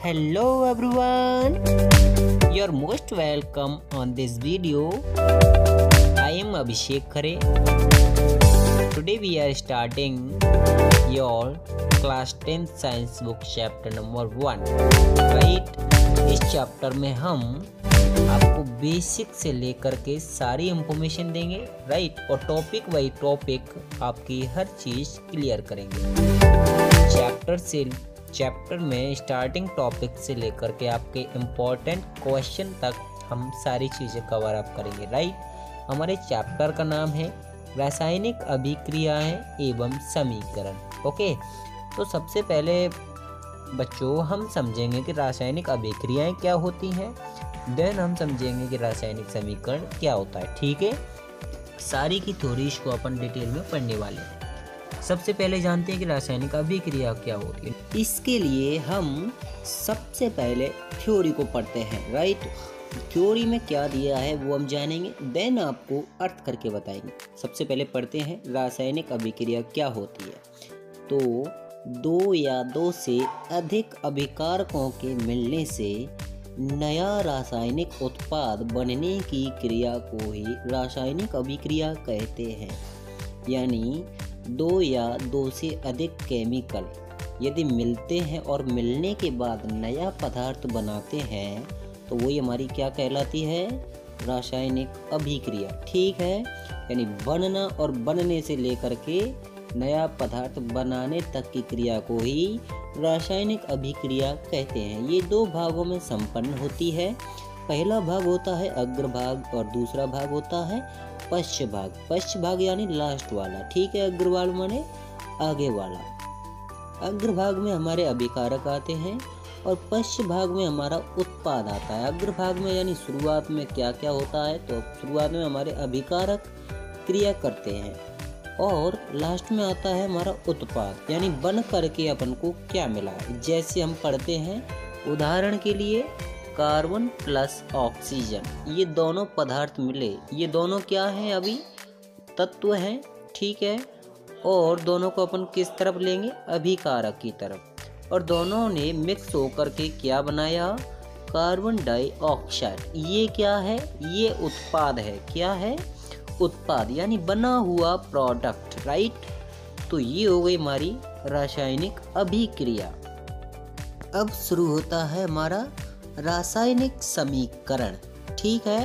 Hello everyone, you're most welcome on this video. I am Abhishek Khare. Today we are starting your class 10th science book chapter number 1. Right? इस chapter में हम आपको basic से लेकर के सारी information देंगे, राइट, और टॉपिक बाई टॉपिक आपकी हर चीज क्लियर करेंगे। चैप्टर में स्टार्टिंग टॉपिक से लेकर के आपके इम्पोर्टेंट क्वेश्चन तक हम सारी चीज़ें कवर अप करेंगे, राइट। हमारे चैप्टर का नाम है रासायनिक अभिक्रियाएं एवं समीकरण। ओके, तो सबसे पहले बच्चों हम समझेंगे कि रासायनिक अभिक्रियाएं क्या होती हैं, देन हम समझेंगे कि रासायनिक समीकरण क्या होता है। ठीक है, सारी की थ्योरीज को अपन डिटेल में पढ़ने वाले हैं। सबसे पहले जानते हैं कि रासायनिक अभिक्रिया क्या होती है। इसके लिए हम सबसे पहले थ्योरी को पढ़ते हैं, राइट। थ्योरी में क्या दिया है वो हम जानेंगे, देन आपको अर्थ करके बताएंगे। सबसे पहले पढ़ते हैं रासायनिक अभिक्रिया क्या होती है। तो दो या दो से अधिक अभिकारकों के मिलने से नया रासायनिक उत्पाद बनने की क्रिया को ही रासायनिक अभिक्रिया कहते हैं। यानी दो या दो से अधिक केमिकल यदि मिलते हैं और मिलने के बाद नया पदार्थ बनाते हैं तो वही हमारी क्या कहलाती है, रासायनिक अभिक्रिया। ठीक है, यानी बनना और बनने से लेकर के नया पदार्थ बनाने तक की क्रिया को ही रासायनिक अभिक्रिया कहते हैं। ये दो भागों में संपन्न होती है। पहला भाग होता है अग्रभाग और दूसरा भाग होता है पश्च भाग। पश्च भाग यानी लास्ट वाला, ठीक है। अग्रभाग माने आगे वाला। अग्रभाग में हमारे अभिकारक आते हैं और पश्च भाग में हमारा उत्पाद आता है। अग्रभाग में यानी शुरुआत में क्या क्या होता है, तो शुरुआत में हमारे अभिकारक क्रिया करते हैं और लास्ट में आता है हमारा उत्पाद, यानी बन करके अपन को क्या मिला। जैसे हम पढ़ते हैं उदाहरण के लिए कार्बन प्लस ऑक्सीजन, ये दोनों पदार्थ मिले, ये दोनों क्या हैं, अभी तत्व हैं, ठीक है। और दोनों को अपन किस तरफ लेंगे, अभिकारक की तरफ, और दोनों ने मिक्स होकर के क्या बनाया, कार्बन डाइऑक्साइड। ये क्या है, ये उत्पाद है। क्या है, उत्पाद, यानी बना हुआ प्रोडक्ट, राइट। तो ये हो गई हमारी रासायनिक अभिक्रिया। अब शुरू होता है हमारा रासायनिक समीकरण। ठीक है,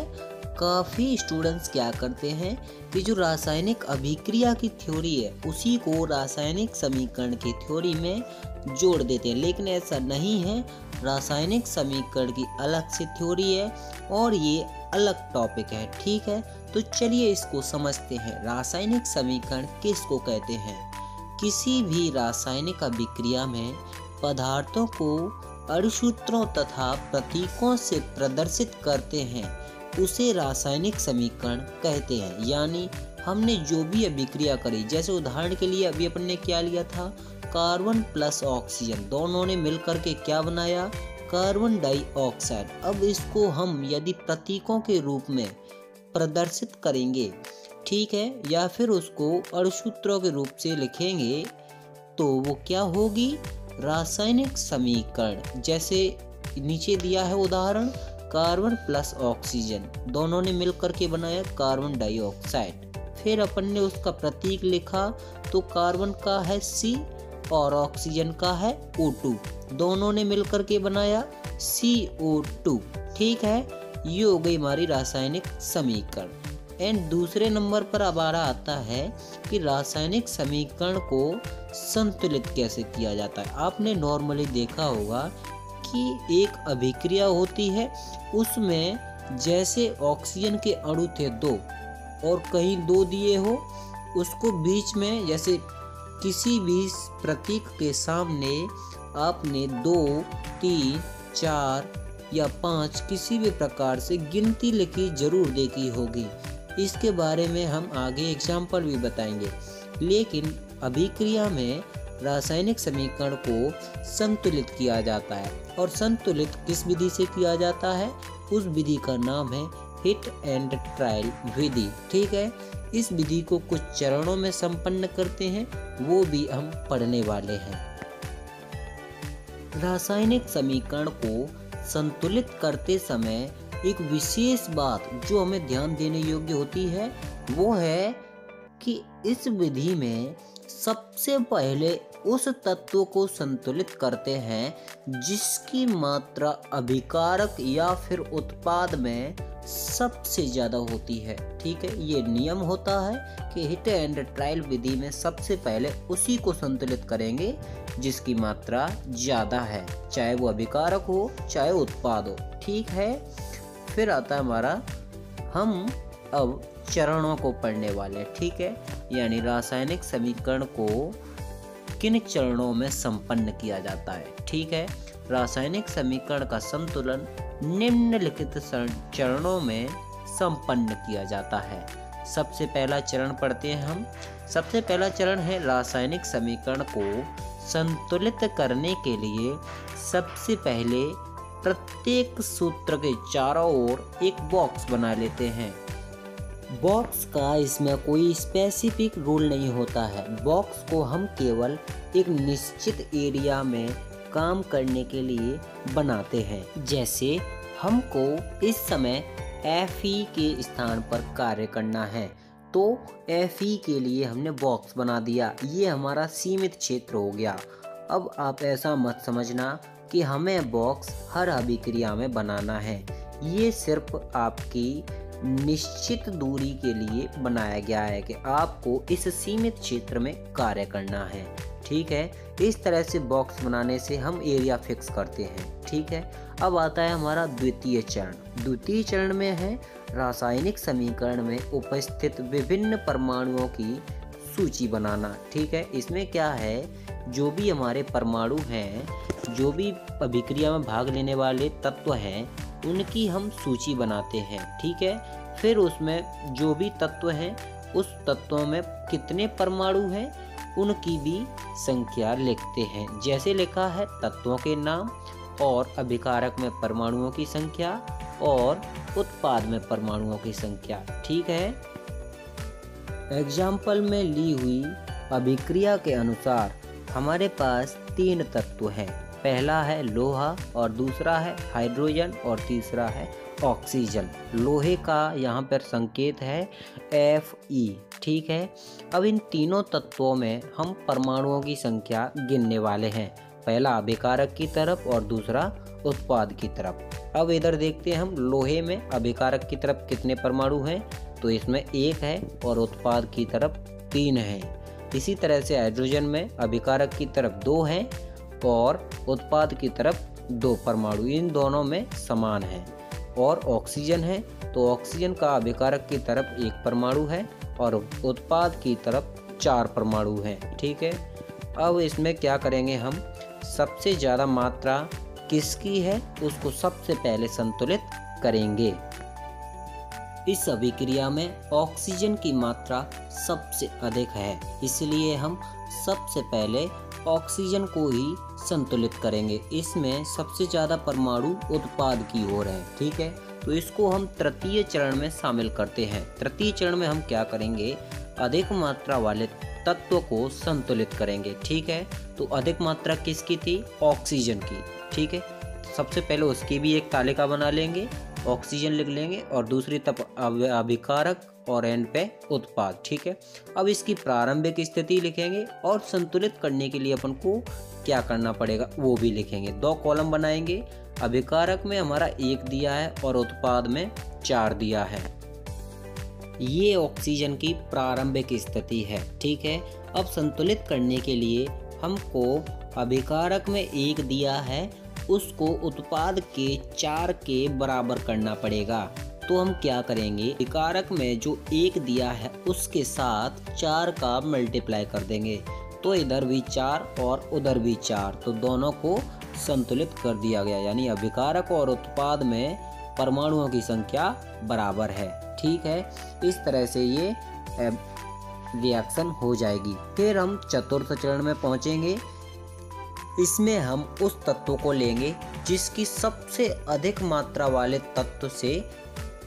काफ़ी स्टूडेंट्स क्या करते हैं कि जो रासायनिक अभिक्रिया की थ्योरी है उसी को रासायनिक समीकरण की थ्योरी में जोड़ देते हैं, लेकिन ऐसा नहीं है। रासायनिक समीकरण की अलग से थ्योरी है और ये अलग टॉपिक है, ठीक है। तो चलिए इसको समझते हैं। रासायनिक समीकरण किसको कहते हैं? किसी भी रासायनिक अभिक्रिया में पदार्थों को अणुसूत्रों तथा प्रतीकों से प्रदर्शित करते हैं उसे रासायनिक समीकरण कहते हैं। यानी हमने जो भी अभिक्रिया करी, जैसे उदाहरण के लिए अभी अपन ने क्या लिया था, कार्बन प्लस ऑक्सीजन, दोनों ने मिलकर के क्या बनाया, कार्बन डाइऑक्साइड। अब इसको हम यदि प्रतीकों के रूप में प्रदर्शित करेंगे, ठीक है, या फिर उसको अणुसूत्रों के रूप से लिखेंगे तो वो क्या होगी, रासायनिक समीकरण। जैसे नीचे दिया है उदाहरण, कार्बन प्लस ऑक्सीजन, दोनों ने मिलकर के बनाया कार्बन डाइऑक्साइड। फिर अपन ने उसका प्रतीक लिखा तो कार्बन का है C और ऑक्सीजन का है O2, दोनों ने मिलकर के बनाया CO2। ठीक है, ये हो गई हमारी रासायनिक समीकरण। एंड दूसरे नंबर पर हमारा आता है कि रासायनिक समीकरण को संतुलित कैसे किया जाता है। आपने नॉर्मली देखा होगा कि एक अभिक्रिया होती है, उसमें जैसे ऑक्सीजन के अणु थे 2 और कहीं 2 दिए हो, उसको बीच में जैसे किसी भी प्रतीक के सामने आपने 2, 3, 4 या 5 किसी भी प्रकार से गिनती लिखी जरूर देखी होगी। इसके बारे में हम आगे एग्जाम्पल भी बताएंगे। लेकिन अभिक्रिया में रासायनिक समीकरण को संतुलित किया जाता है, और संतुलित किस विधि से किया जाता है, उस विधि का नाम है हिट एंड ट्रायल विधि। ठीक है, इस विधि को कुछ चरणों में संपन्न करते हैं, वो भी हम पढ़ने वाले हैं। रासायनिक समीकरण को संतुलित करते समय एक विशेष बात जो हमें ध्यान देने योग्य होती है वो है कि इस विधि में सबसे पहले उस तत्व को संतुलित करते हैं जिसकी मात्रा अभिकारक या फिर उत्पाद में सबसे ज़्यादा होती है। ठीक है, ये नियम होता है कि हिट एंड ट्रायल विधि में सबसे पहले उसी को संतुलित करेंगे जिसकी मात्रा ज़्यादा है, चाहे वो अभिकारक हो चाहे उत्पाद हो। ठीक है, फिर आता है हमारा, हम अब चरणों को पढ़ने वाले। ठीक है, यानी रासायनिक समीकरण को किन चरणों में संपन्न किया जाता है। ठीक है, रासायनिक समीकरण का संतुलन निम्नलिखित चरणों में संपन्न किया जाता है। सबसे पहला चरण पढ़ते हैं हम। सबसे पहला चरण है रासायनिक समीकरण को संतुलित करने के लिए सबसे पहले प्रत्येक सूत्र के चारों ओर एक बॉक्स बना लेते हैं। बॉक्स का इसमें कोई स्पेसिफिक रूल नहीं होता है। बॉक्स को हम केवल एक निश्चित एरिया में काम करने के लिए बनाते हैं। जैसे हमको इस समय Fe के स्थान पर कार्य करना है तो Fe के लिए हमने बॉक्स बना दिया। ये हमारा सीमित क्षेत्र हो गया। अब आप ऐसा मत समझना कि हमें बॉक्स हर अभिक्रिया में बनाना है। ये सिर्फ आपकी निश्चित दूरी के लिए बनाया गया है कि आपको इस सीमित क्षेत्र में कार्य करना है। ठीक है, इस तरह से बॉक्स बनाने से हम एरिया फिक्स करते हैं। ठीक है, अब आता है हमारा द्वितीय चरण। द्वितीय चरण में है रासायनिक समीकरण में उपस्थित विभिन्न परमाणुओं की सूची बनाना। ठीक है, इसमें क्या है, जो भी हमारे परमाणु हैं, जो भी अभिक्रिया में भाग लेने वाले तत्व हैं, उनकी हम सूची बनाते हैं। ठीक है, फिर उसमें जो भी तत्व हैं उस तत्वों में कितने परमाणु हैं उनकी भी संख्या लिखते हैं। जैसे लिखा है तत्वों के नाम और अभिकारक में परमाणुओं की संख्या और उत्पाद में परमाणुओं की संख्या। ठीक है, एग्जाम्पल में ली हुई अभिक्रिया के अनुसार हमारे पास 3 तत्व हैं। पहला है लोहा और दूसरा है हाइड्रोजन और तीसरा है ऑक्सीजन। लोहे का यहाँ पर संकेत है Fe। ठीक है, अब इन तीनों तत्वों में हम परमाणुओं की संख्या गिनने वाले हैं, पहला अभिकारक की तरफ और दूसरा उत्पाद की तरफ। अब इधर देखते हैं हम लोहे में अभिकारक की तरफ कितने परमाणु हैं, तो इसमें 1 है और उत्पाद की तरफ 3 है। इसी तरह से हाइड्रोजन में अभिकारक की तरफ 2 हैं और उत्पाद की तरफ 2 परमाणु, इन दोनों में समान है। और ऑक्सीजन है तो ऑक्सीजन का अभिकारक की तरफ 1 परमाणु है और उत्पाद की तरफ 4 परमाणु हैं। ठीक है, अब इसमें क्या करेंगे, हम सबसे ज़्यादा मात्रा किसकी है उसको सबसे पहले संतुलित करेंगे। इस अभिक्रिया में ऑक्सीजन की मात्रा सबसे अधिक है, इसलिए हम सबसे पहले ऑक्सीजन को ही संतुलित करेंगे। इसमें सबसे ज़्यादा परमाणु उत्पाद की ओर है। ठीक है, तो इसको हम तृतीय चरण में शामिल करते हैं। तृतीय चरण में हम क्या करेंगे, अधिक मात्रा वाले तत्व को संतुलित करेंगे। ठीक है, तो अधिक मात्रा किसकी थी, ऑक्सीजन की। ठीक है, सबसे पहले उसकी भी एक तालिका बना लेंगे, ऑक्सीजन लिख लेंगे और दूसरी तरफ अभिकारक और एंड पे उत्पाद। ठीक है, अब इसकी प्रारंभिक स्थिति लिखेंगे और संतुलित करने के लिए अपन को क्या करना पड़ेगा वो भी लिखेंगे। 2 कॉलम बनाएंगे, अभिकारक में हमारा 1 दिया है और उत्पाद में 4 दिया है। ये ऑक्सीजन की प्रारंभिक स्थिति है। ठीक है, अब संतुलित करने के लिए हमको अभिकारक में 1 दिया है, उसको उत्पाद के 4 के बराबर करना पड़ेगा। तो हम क्या करेंगे, अभिकारक में जो 1 दिया है उसके साथ 4 का मल्टीप्लाई कर देंगे, तो इधर भी 4 और उधर भी 4, तो दोनों को संतुलित कर दिया गया। यानी अभिकारक और उत्पाद में परमाणुओं की संख्या बराबर है। ठीक है, इस तरह से ये रिएक्शन हो जाएगी। फिर हम चतुर्थ चरण में पहुंचेंगे। इसमें हम उस तत्व को लेंगे जिसकी सबसे अधिक मात्रा वाले तत्व से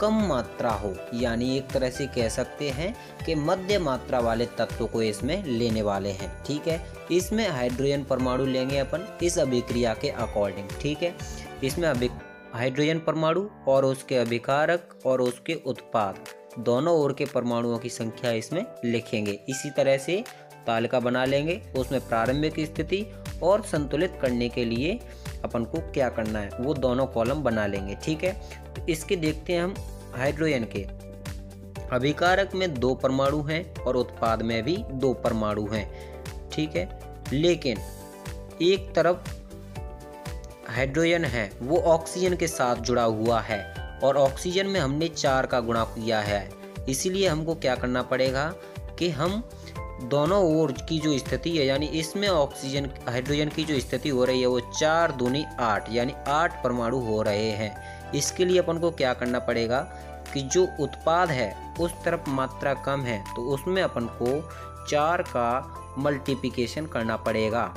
कम मात्रा हो, यानी एक तरह से कह सकते हैं कि मध्य मात्रा वाले तत्व को इसमें लेने वाले हैं। ठीक है, इसमें हाइड्रोजन परमाणु लेंगे अपन इस अभिक्रिया के अकॉर्डिंग। ठीक है, इसमें हाइड्रोजन परमाणु और उसके अभिकारक और उसके उत्पाद दोनों ओर के परमाणुओं की संख्या इसमें लिखेंगे। इसी तरह से तालिका बना लेंगे, उसमें प्रारंभिक स्थिति और संतुलित करने के लिए अपन को क्या करना है वो दोनों कॉलम बना लेंगे। ठीक है, तो इसके देखते हैं हम। हाइड्रोजन के अभिकारक में 2 परमाणु हैं और उत्पाद में भी 2 परमाणु हैं। ठीक है, लेकिन एक तरफ हाइड्रोजन है वो ऑक्सीजन के साथ जुड़ा हुआ है और ऑक्सीजन में हमने 4 का गुणा किया है। इसीलिए हमको क्या करना पड़ेगा कि हम दोनों ओर की जो स्थिति है, यानी इसमें ऑक्सीजन हाइड्रोजन की जो स्थिति हो रही है वो 4 दूनी 8, यानी 8 परमाणु हो रहे हैं। इसके लिए अपन को क्या करना पड़ेगा कि जो उत्पाद है उस तरफ मात्रा कम है तो उसमें अपन को 4 का मल्टीप्लिकेशन करना पड़ेगा।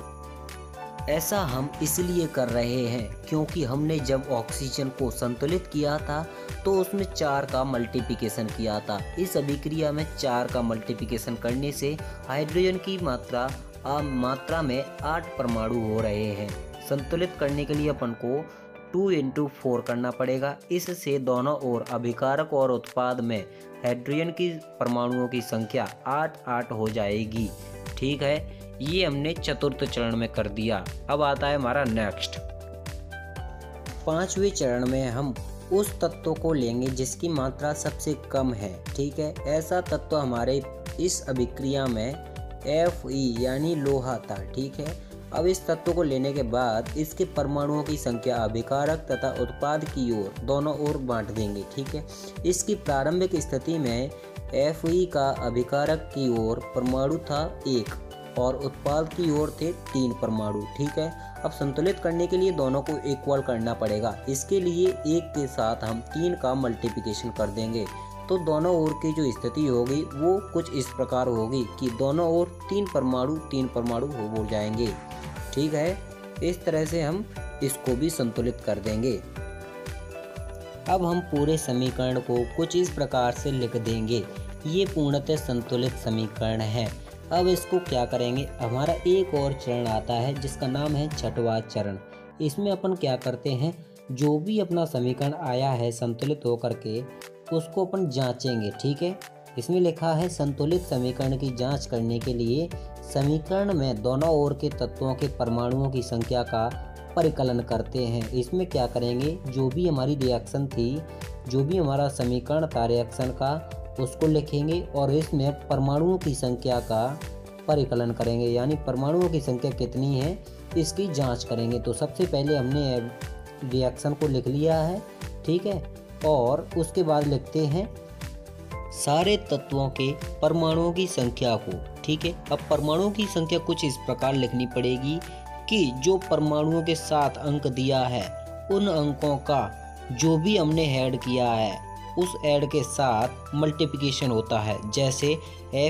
ऐसा हम इसलिए कर रहे हैं क्योंकि हमने जब ऑक्सीजन को संतुलित किया था तो उसमें 4 का मल्टीप्लिकेशन किया था। इस अभिक्रिया में 4 का मल्टीप्लिकेशन करने से हाइड्रोजन की मात्रा में 8 परमाणु हो रहे हैं। संतुलित करने के लिए अपन को 2 × 4 करना पड़ेगा। इससे दोनों ओर अभिकारक और उत्पाद में हाइड्रोजन की परमाणुओं की संख्या 8 हो जाएगी। ठीक है, ये हमने चतुर्थ चरण में कर दिया। अब आता है हमारा नेक्स्ट 5वें चरण में हम उस तत्व को लेंगे जिसकी मात्रा सबसे कम है। ठीक है, ऐसा तत्व हमारे इस अभिक्रिया में Fe यानी लोहा था। ठीक है, अब इस तत्व को लेने के बाद इसके परमाणुओं की संख्या अभिकारक तथा उत्पाद की ओर दोनों ओर बांट देंगे। ठीक है, इसकी प्रारंभिक स्थिति में Fe का अभिकारक की ओर परमाणु था 1 और उत्पाद की ओर थे 3 परमाणु। ठीक है, अब संतुलित करने के लिए दोनों को इक्वल करना पड़ेगा। इसके लिए 1 के साथ हम 3 का मल्टीप्लिकेशन कर देंगे तो दोनों ओर की जो स्थिति होगी वो कुछ इस प्रकार होगी कि दोनों ओर 3 परमाणु हो जाएंगे। ठीक है, इस तरह से हम इसको भी संतुलित कर देंगे। अब हम पूरे समीकरण को कुछ इस प्रकार से लिख देंगे। ये पूर्णतः संतुलित समीकरण है। अब इसको क्या करेंगे, हमारा एक और चरण आता है जिसका नाम है छठवां चरण। इसमें अपन क्या करते हैं, जो भी अपना समीकरण आया है संतुलित होकर के उसको अपन जांचेंगे। ठीक है, इसमें लिखा है संतुलित समीकरण की जांच करने के लिए समीकरण में दोनों ओर के तत्वों के परमाणुओं की संख्या का परिकलन करते हैं। इसमें क्या करेंगे, जो भी हमारी रिएक्शन थी, जो भी हमारा समीकरण था रिएक्शन का, उसको लिखेंगे और इसमें परमाणुओं की संख्या का परिकलन करेंगे, यानी परमाणुओं की संख्या कितनी है इसकी जांच करेंगे। तो सबसे पहले हमने रिएक्शन को लिख लिया है। ठीक है, और उसके बाद लिखते हैं सारे तत्वों के परमाणुओं की संख्या को। ठीक है, अब परमाणुओं की संख्या कुछ इस प्रकार लिखनी पड़ेगी कि जो परमाणुओं के साथ अंक दिया है उन अंकों का जो भी हमने ऐड किया है उस ऐड के साथ मल्टीप्लिकेशन होता है। जैसे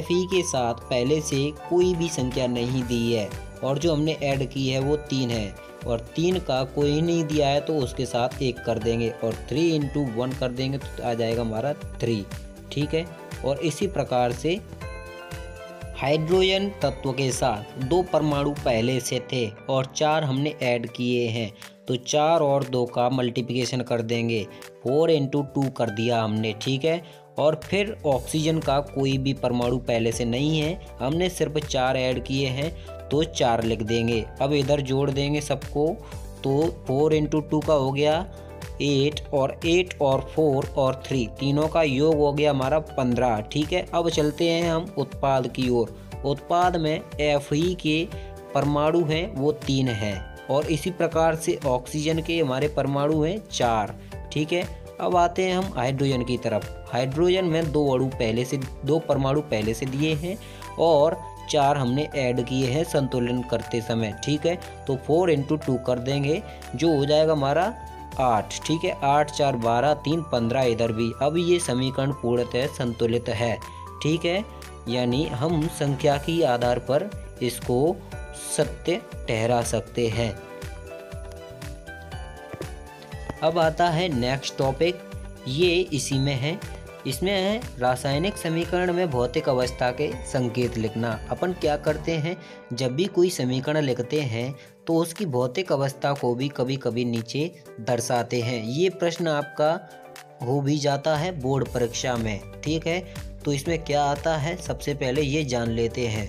Fe के साथ पहले से कोई भी संख्या नहीं दी है और जो हमने ऐड की है वो 3 है और 3 का कोई नहीं दिया है तो उसके साथ 1 कर देंगे और 3 × 1 कर देंगे तो आ जाएगा हमारा 3। ठीक है, और इसी प्रकार से हाइड्रोजन तत्व के साथ 2 परमाणु पहले से थे और 4 हमने ऐड किए हैं तो 4 और 2 का मल्टीप्लिकेशन कर देंगे, 4 × 2 कर दिया हमने। ठीक है, और फिर ऑक्सीजन का कोई भी परमाणु पहले से नहीं है, हमने सिर्फ 4 ऐड किए हैं तो 4 लिख देंगे। अब इधर जोड़ देंगे सबको तो 4 × 2 का हो गया 8 और 4 और 3 तीनों का योग हो गया हमारा 15। ठीक है, अब चलते हैं हम उत्पाद की ओर। उत्पाद में Fe के परमाणु हैं वो 3 हैं और इसी प्रकार से ऑक्सीजन के हमारे परमाणु हैं 4। ठीक है, अब आते हैं हम हाइड्रोजन की तरफ। हाइड्रोजन में 2 परमाणु पहले से दिए हैं और 4 हमने ऐड किए हैं संतुलन करते समय। ठीक है, तो 4 × 2 कर देंगे जो हो जाएगा हमारा 8। ठीक है, 8 4 12 3 15 इधर भी। अब ये समीकरण पूर्णतः संतुलित है। ठीक है, यानी हम संख्या के आधार पर इसको सत्य ठहरा सकते हैं। अब आता है नेक्स्ट टॉपिक ये इसी में है। इसमें है रासायनिक समीकरण में भौतिक अवस्था के संकेत लिखना। अपन क्या करते हैं, जब भी कोई समीकरण लिखते हैं तो उसकी भौतिक अवस्था को भी कभी कभी नीचे दर्शाते हैं। ये प्रश्न आपका हो भी जाता है बोर्ड परीक्षा में, ठीक है। तो इसमें क्या आता है, सबसे पहले ये जान लेते हैं।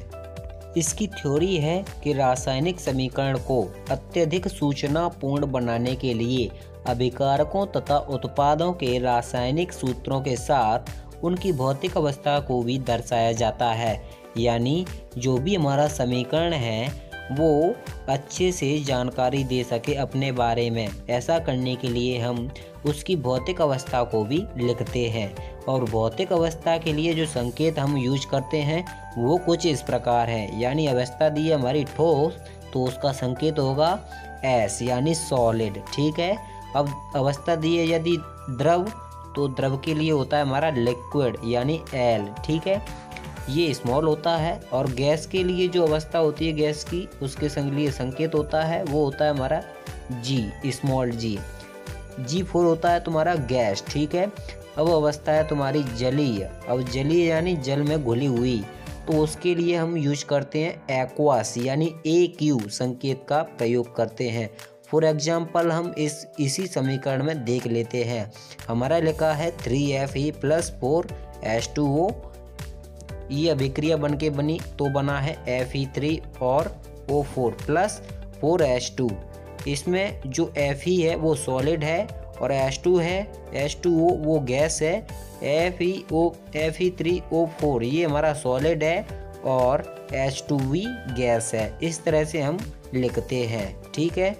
इसकी थ्योरी है कि रासायनिक समीकरण को अत्यधिक सूचनापूर्ण बनाने के लिए अभिकारकों तथा उत्पादों के रासायनिक सूत्रों के साथ उनकी भौतिक अवस्था को भी दर्शाया जाता है। यानी जो भी हमारा समीकरण है वो अच्छे से जानकारी दे सके अपने बारे में। ऐसा करने के लिए हम उसकी भौतिक अवस्था को भी लिखते हैं। और भौतिक अवस्था के लिए जो संकेत हम यूज करते हैं वो कुछ इस प्रकार है। यानी अवस्था दी है हमारी ठोस, तो उसका संकेत होगा S यानी सॉलिड, ठीक है। अब अवस्था दी है यदि द्रव, तो द्रव के लिए होता है हमारा लिक्विड यानी L, ठीक है, ये स्मॉल होता है। और गैस के लिए जो अवस्था होती है गैस की, उसके लिए संकेत होता है वो होता है हमारा G, स्मॉल g। G4 होता है तुम्हारा गैस, ठीक है। अब अवस्था है तुम्हारी जलीय। अब जलीय यानी जल में घुली हुई, तो उसके लिए हम यूज करते हैं एक्वास यानी AQ संकेत का प्रयोग करते हैं। फॉर एग्जाम्पल हम इसी समीकरण में देख लेते हैं। हमारा लिखा है 3Fe + 4H2O। ये अभिक्रिया बन के बनी तो बना है Fe3 और O4 + 4H2। इसमें जो Fe है वो सॉलिड है और H2 है, H2O वो गैस है। Fe3O4 ये हमारा सॉलिड है और H2V गैस है। इस तरह से हम लिखते हैं, ठीक है।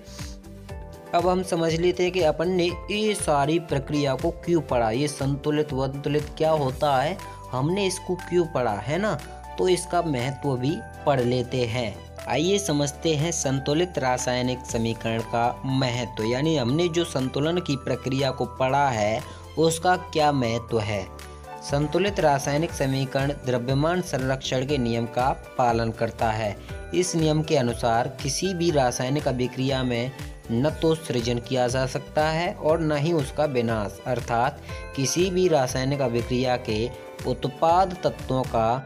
अब हम समझ लेते हैं कि अपन ने ये सारी प्रक्रिया को क्यों पढ़ा। ये संतुलित वंतुलित क्या होता है, हमने इसको क्यों पढ़ा है ना, तो इसका महत्व भी पढ़ लेते हैं। आइए समझते हैं संतुलित रासायनिक समीकरण का महत्व। यानी हमने जो संतुलन की प्रक्रिया को पढ़ा है उसका क्या महत्व है। संतुलित रासायनिक समीकरण द्रव्यमान संरक्षण के नियम का पालन करता है। इस नियम के अनुसार किसी भी रासायनिक अभिक्रिया में न तो सृजन किया जा सकता है और न ही उसका विनाश। अर्थात किसी भी रासायनिक अभिक्रिया के उत्पाद तत्वों का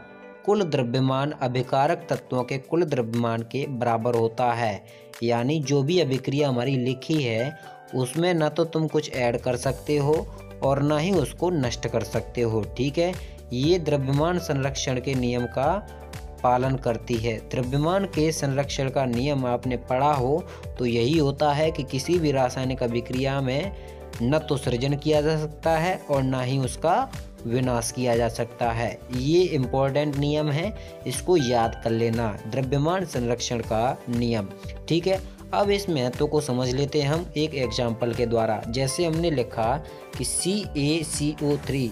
कुल द्रव्यमान अभिकारक तत्वों के कुल द्रव्यमान के बराबर होता है। यानी जो भी अभिक्रिया हमारी लिखी है उसमें न तो तुम कुछ ऐड कर सकते हो और न ही उसको नष्ट कर सकते हो, ठीक है। ये द्रव्यमान संरक्षण के नियम का पालन करती है। द्रव्यमान के संरक्षण का नियम आपने पढ़ा हो तो यही होता है कि किसी भी रासायनिक अभिक्रिया में न तो सृजन किया जा सकता है और न ही उसका विनाश किया जा सकता है। ये इम्पोर्टेंट नियम है, इसको याद कर लेना, द्रव्यमान संरक्षण का नियम, ठीक है। अब इस महत्व को समझ लेते हैं हम एक एग्जाम्पल के द्वारा। जैसे हमने लिखा कि CaCO3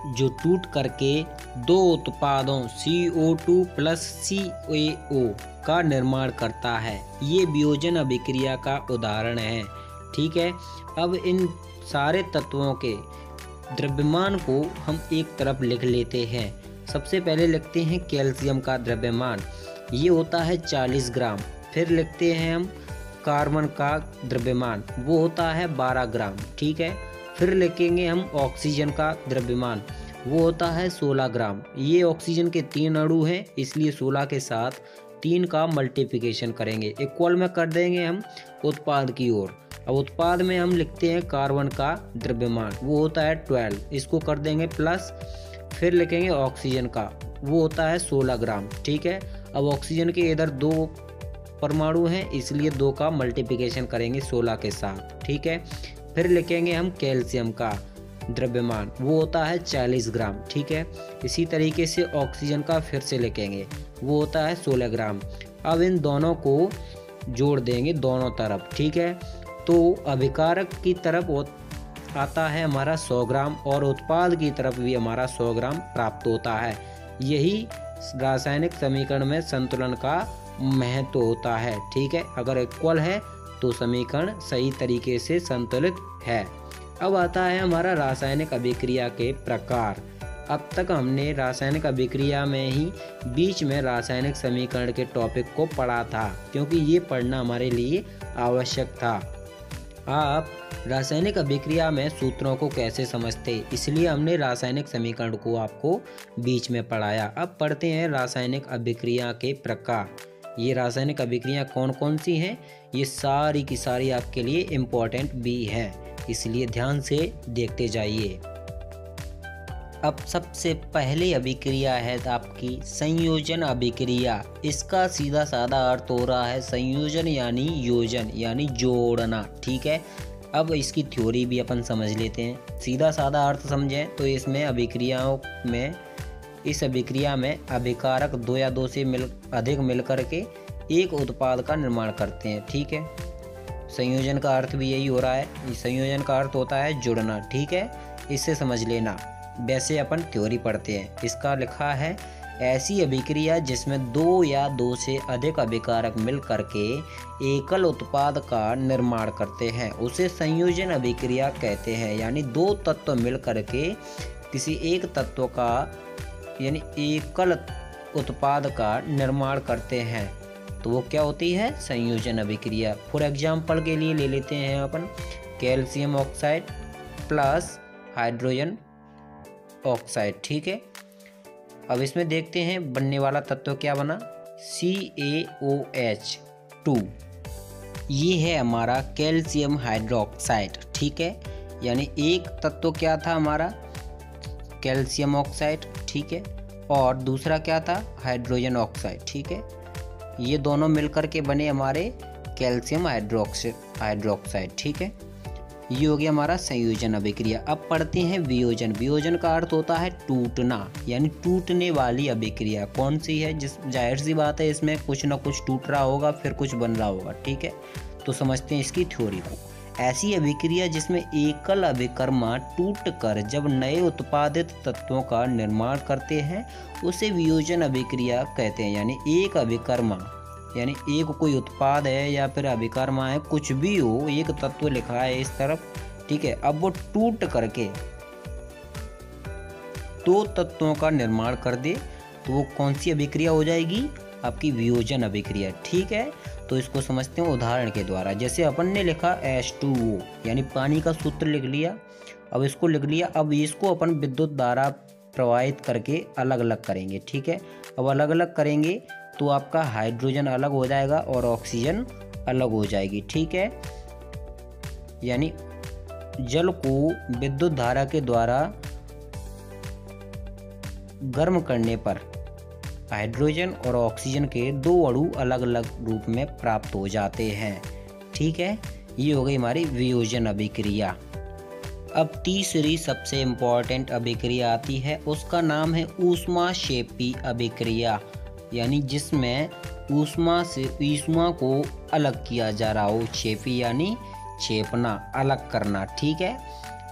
जो टूट करके दो उत्पादों CO2 + CaO का निर्माण करता है। ये वियोजन अभिक्रिया का उदाहरण है, ठीक है। अब इन सारे तत्वों के द्रव्यमान को हम एक तरफ लिख लेते हैं। सबसे पहले लिखते हैं कैल्शियम का द्रव्यमान, ये होता है 40 ग्राम। फिर लिखते हैं हम कार्बन का द्रव्यमान, वो होता है 12 ग्राम, ठीक है। फिर लिखेंगे हम ऑक्सीजन का द्रव्यमान, वो होता है 16 ग्राम। ये ऑक्सीजन के 3 अणु हैं, इसलिए 16 के साथ 3 का मल्टीप्लिकेशन करेंगे, इक्वल में कर देंगे हम उत्पाद की ओर। अब उत्पाद में हम लिखते हैं कार्बन का द्रव्यमान, वो होता है 12, इसको कर देंगे प्लस। फिर लिखेंगे ऑक्सीजन का, वो होता है 16 ग्राम, ठीक है। अब ऑक्सीजन के इधर 2 परमाणु हैं, इसलिए 2 का मल्टीप्लिकेशन करेंगे 16 के साथ, ठीक है। फिर लिखेंगे हम कैल्शियम का द्रव्यमान, वो होता है 40 ग्राम, ठीक है। इसी तरीके से ऑक्सीजन का फिर से लिखेंगे, वो होता है 16 ग्राम। अब इन दोनों को जोड़ देंगे दोनों तरफ, ठीक है। तो अभिकारक की तरफ आता है हमारा 100 ग्राम और उत्पाद की तरफ भी हमारा 100 ग्राम प्राप्त होता है। यही रासायनिक समीकरण में संतुलन का महत्व होता है, ठीक है। अगर इक्वल है तो समीकरण सही तरीके से संतुलित है। अब आता है हमारा रासायनिक अभिक्रिया के प्रकार। अब तक हमने रासायनिक अभिक्रिया में ही बीच में रासायनिक समीकरण के टॉपिक को पढ़ा था, क्योंकि ये पढ़ना हमारे लिए आवश्यक था। आप रासायनिक अभिक्रिया में सूत्रों को कैसे समझते, इसलिए हमने रासायनिक समीकरण को आपको बीच में पढ़ाया। अब पढ़ते हैं रासायनिक अभिक्रिया के प्रकार। ये रासायनिक अभिक्रिया कौन कौन सी हैं, ये सारी की सारी आपके लिए इम्पोर्टेंट भी हैं, इसलिए ध्यान से देखते जाइए। अब सबसे पहले अभिक्रिया है आपकी संयोजन अभिक्रिया। इसका सीधा साधा अर्थ हो रहा है संयोजन यानी योजन यानी जोड़ना, ठीक है। अब इसकी थ्योरी भी अपन समझ लेते हैं। सीधा साधा अर्थ समझें तो इसमें इस अभिक्रिया में अभिकारक दो या दो से अधिक मिलकर के एक उत्पाद का निर्माण करते हैं, ठीक है। संयोजन का अर्थ भी यही हो रहा है। संयोजन का अर्थ होता है जुड़ना, ठीक है, इससे समझ लेना। वैसे अपन थ्योरी पढ़ते हैं। इसका लिखा है ऐसी अभिक्रिया जिसमें दो या दो से अधिक अभिकारक मिल करके एकल उत्पाद का निर्माण करते हैं उसे संयोजन अभिक्रिया कहते हैं। यानी दो तत्व मिल करके किसी एक तत्व का यानी एकल उत्पाद का निर्माण करते हैं तो वो क्या होती है, संयोजन अभिक्रिया। फॉर एग्जाम्पल के लिए ले लेते हैं अपन calcium oxide plus hydrogen oxide, ठीक है। अब इसमें देखते हैं बनने वाला तत्व क्या बना, CaOH2। ये है हमारा कैल्शियम हाइड्रोक्साइड, ठीक है। यानी एक तत्व क्या था हमारा कैल्शियम ऑक्साइड, ठीक है, और दूसरा क्या था हाइड्रोजन ऑक्साइड, ठीक है। ये दोनों मिलकर के बने हमारे कैल्शियम हाइड्रोक्साइड, ठीक है। ये हो गया हमारा संयोजन अभिक्रिया। अब पढ़ते हैं वियोजन। वियोजन का अर्थ होता है टूटना, यानी टूटने वाली अभिक्रिया कौन सी है, जिस जाहिर सी बात है इसमें कुछ ना कुछ टूट रहा होगा फिर कुछ बन रहा होगा, ठीक है। तो समझते हैं इसकी थ्योरी को। ऐसी अभिक्रिया जिसमें एकल अभिकर्मा टूटकर जब नए उत्पादित तत्वों का निर्माण करते हैं उसे वियोजन अभिक्रिया कहते हैं। यानी एक अभिकर्मा यानी एक कोई उत्पाद है या फिर अभिकर्मा है, कुछ भी हो, एक तत्व लिखा है इस तरफ, ठीक है। अब वो टूट करके दो तत्वों का निर्माण कर दे तो वो कौन सी अभिक्रिया हो जाएगी, आपकी वियोजन अभिक्रिया, ठीक है। तो इसको समझते हैं उदाहरण के द्वारा। जैसे अपन ने लिखा H2O यानी पानी का सूत्र लिख लिया। अब इसको लिख लिया, अब इसको अपन विद्युत धारा प्रवाहित करके अलग अलग करेंगे, ठीक है। अब अलग अलग करेंगे तो आपका हाइड्रोजन अलग हो जाएगा और ऑक्सीजन अलग हो जाएगी, ठीक है। यानी जल को विद्युत धारा के द्वारा गर्म करने पर हाइड्रोजन और ऑक्सीजन के दो अणु अलग अलग रूप में प्राप्त हो जाते हैं, ठीक है। ये हो गई हमारी वियोजन अभिक्रिया। अब तीसरी सबसे इम्पोर्टेंट अभिक्रिया आती है, उसका नाम है ऊष्माक्षेपी अभिक्रिया। यानी जिसमें ऊष्मा को अलग किया जा रहा हो, क्षेपी यानी छेपना, अलग करना, ठीक है।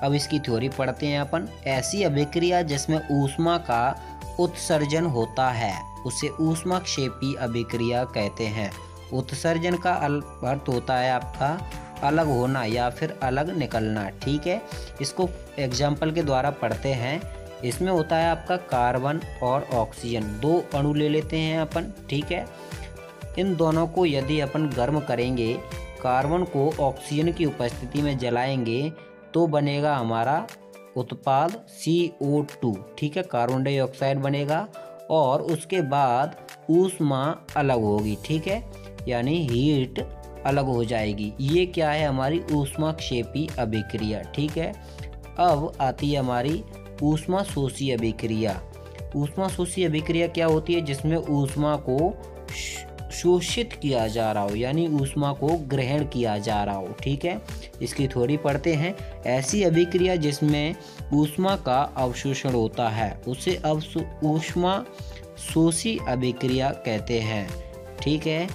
अब इसकी थ्योरी पढ़ते हैं अपन। ऐसी अभिक्रिया जिसमें ऊष्मा का उत्सर्जन होता है उसे ऊष्माक्षेपी अभिक्रिया कहते हैं। उत्सर्जन का अर्थ होता है आपका अलग होना या फिर अलग निकलना, ठीक है। इसको एग्जाम्पल के द्वारा पढ़ते हैं। इसमें होता है आपका कार्बन और ऑक्सीजन, दो अणु ले लेते हैं अपन, ठीक है। इन दोनों को यदि अपन गर्म करेंगे, कार्बन को ऑक्सीजन की उपस्थिति में जलाएंगे तो बनेगा हमारा उत्पाद CO2, ठीक है, कार्बन डाइऑक्साइड बनेगा। और उसके बाद ऊष्मा अलग होगी, ठीक है, यानी हीट अलग हो जाएगी। ये क्या है हमारी ऊष्माक्षेपी अभिक्रिया, ठीक है। अब आती है हमारी ऊष्माशोषी अभिक्रिया। ऊष्माशोषी अभिक्रिया क्या होती है, जिसमें ऊष्मा को शोषित किया जा रहा हो यानी ऊष्मा को ग्रहण किया जा रहा हो, ठीक है। इसकी थ्योरी पढ़ते हैं। ऐसी अभिक्रिया जिसमें ऊष्मा का अवशोषण होता है उसे ऊष्माशोषी अभिक्रिया कहते हैं, ठीक है।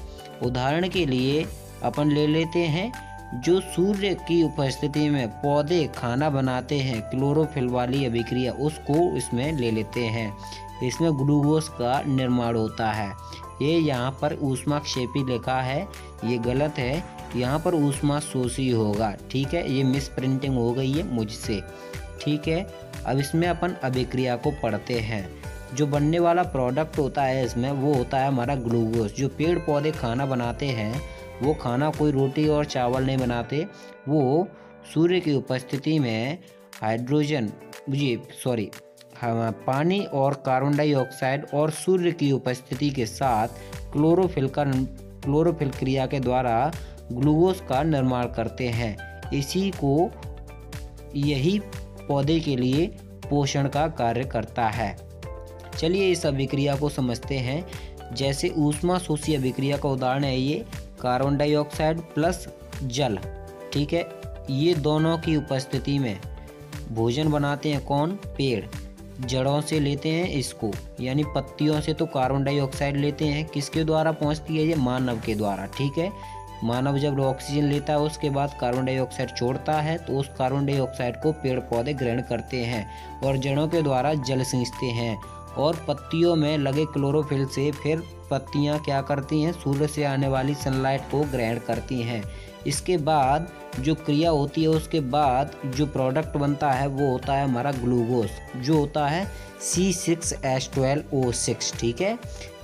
उदाहरण के लिए अपन ले लेते हैं, जो सूर्य की उपस्थिति में पौधे खाना बनाते हैं, क्लोरोफिल वाली अभिक्रिया, उसको इसमें ले लेते हैं। इसमें ग्लूकोज का निर्माण होता है। ये यहाँ पर ऊष्माक्षेपी लिखा है, ये गलत है, यहाँ पर ऊष्माशोषी होगा, ठीक है। ये मिस प्रिंटिंग हो गई है मुझसे, ठीक है। अब इसमें अपन अभिक्रिया को पढ़ते हैं। जो बनने वाला प्रोडक्ट होता है इसमें वो होता है हमारा ग्लूकोज। जो पेड़ पौधे खाना बनाते हैं वो खाना कोई रोटी और चावल नहीं बनाते, वो सूर्य की उपस्थिति में पानी और कार्बन डाइऑक्साइड और सूर्य की उपस्थिति के साथ क्लोरोफिल क्रिया के द्वारा ग्लूकोज का निर्माण करते हैं। यही पौधे के लिए पोषण का कार्य करता है। चलिए इस अभिक्रिया को समझते हैं। जैसे ऊष्माशोषी अभिक्रिया का उदाहरण है ये कार्बन डाइऑक्साइड प्लस जल, ठीक है। ये दोनों की उपस्थिति में भोजन बनाते हैं कौन? पेड़। जड़ों से लेते हैं इसको, यानी पत्तियों से तो कार्बन डाइऑक्साइड लेते हैं, किसके द्वारा पहुंचती है ये? मानव के द्वारा, ठीक है। मानव जब ऑक्सीजन लेता है उसके बाद कार्बन डाइऑक्साइड छोड़ता है, तो उस कार्बन डाइऑक्साइड को पेड़ पौधे ग्रहण करते हैं और जड़ों के द्वारा जल सींचते हैं, और पत्तियों में लगे क्लोरोफिल से फिर पत्तियां क्या करती हैं? सूर्य से आने वाली सनलाइट को ग्रहण करती हैं। इसके बाद जो क्रिया होती है, उसके बाद जो प्रोडक्ट बनता है वो होता है हमारा ग्लूकोज, जो होता है C6H12O6, ठीक है।